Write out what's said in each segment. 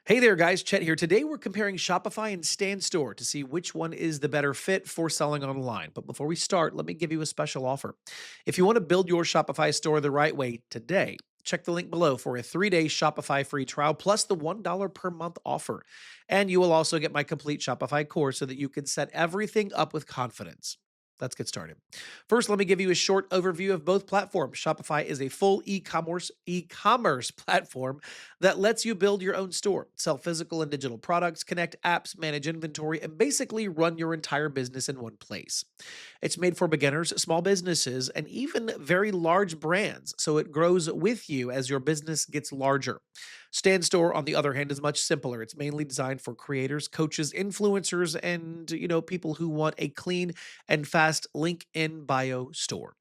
Hey there, guys. Chet here. Today we're comparing Shopify and Stan Store to see which one is the better fit for selling online. But before we start, let me give you a special offer. If you want to build your Shopify store the right way today, check the link below for a 3-day Shopify free trial plus the $1 per month offer. And you will also get my complete Shopify course so that you can set everything up with confidence. Let's get started. First, let me give you a short overview of both platforms. Shopify is a full e-commerce platform that lets you build your own store, sell physical and digital products, connect apps, manage inventory, and basically run your entire business in one place. It's made for beginners, small businesses, and even very large brands, so it grows with you as your business gets larger. Stan Store, on the other hand, is much simpler. It's mainly designed for creators, coaches, influencers, and people who want a clean and fast link in bio store.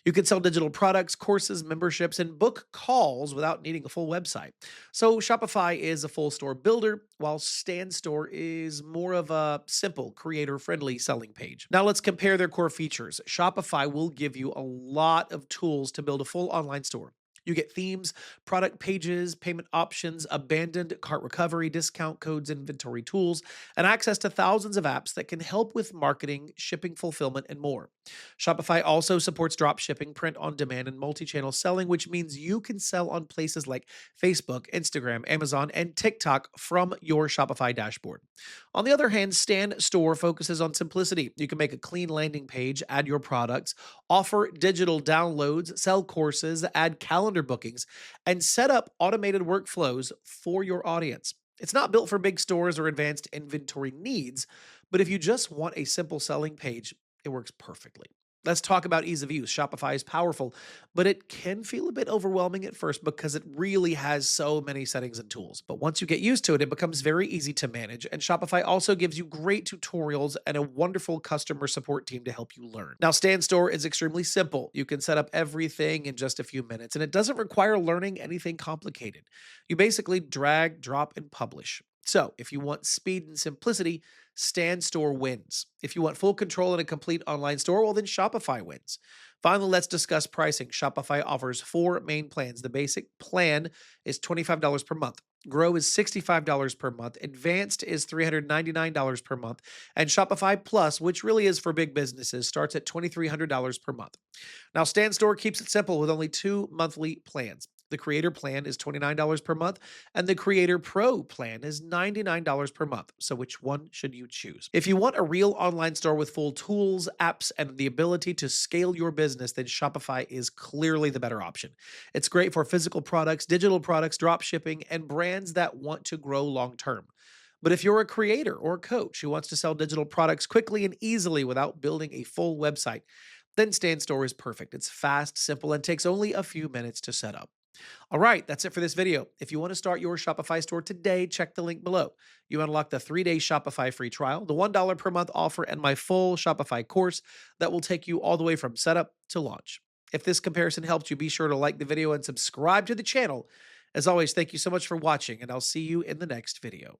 You can sell digital products, courses, memberships, and book calls without needing a full website. So Shopify is a full store builder, while Stan Store is more of a simple, creator-friendly selling page. Now let's compare their core features. Shopify will give you a lot of tools to build a full online store. You get themes, product pages, payment options, abandoned cart recovery, discount codes, inventory tools, and access to thousands of apps that can help with marketing, shipping, fulfillment, and more. Shopify also supports drop shipping, print on demand, and multi channel selling, which means you can sell on places like Facebook, Instagram, Amazon, and TikTok from your Shopify dashboard. On the other hand, Stan Store focuses on simplicity. You can make a clean landing page, add your products, offer digital downloads, sell courses, add calendar bookings, and set up automated workflows for your audience. It's not built for big stores or advanced inventory needs, but if you just want a simple selling page, it works perfectly. Let's talk about ease of use. Shopify is powerful, but it can feel a bit overwhelming at first because it really has so many settings and tools. But once you get used to it, it becomes very easy to manage. And Shopify also gives you great tutorials and a wonderful customer support team to help you learn. Now, Stan Store is extremely simple. You can set up everything in just a few minutes, and it doesn't require learning anything complicated. You basically drag, drop, and publish. So, if you want speed and simplicity, Stan Store wins. If you want full control and a complete online store, well, then Shopify wins. Finally, let's discuss pricing. Shopify offers four main plans. The basic plan is $25 per month. Grow is $65 per month. Advanced is $399 per month. And Shopify Plus, which really is for big businesses, starts at $2,300 per month. Now, Stan Store keeps it simple with only two monthly plans. The Creator plan is $29 per month, and the Creator Pro plan is $99 per month. So, which one should you choose? If you want a real online store with full tools, apps, and the ability to scale your business, then Shopify is clearly the better option. It's great for physical products, digital products, drop shipping, and brands that want to grow long term. But if you're a creator or a coach who wants to sell digital products quickly and easily without building a full website, then Stan Store is perfect. It's fast, simple, and takes only a few minutes to set up. All right, that's it for this video. If you want to start your Shopify store today, check the link below. You unlock the 3-day Shopify free trial, the $1 per month offer, and my full Shopify course that will take you all the way from setup to launch. If this comparison helped you, be sure to like the video and subscribe to the channel. As always, thank you so much for watching, and I'll see you in the next video.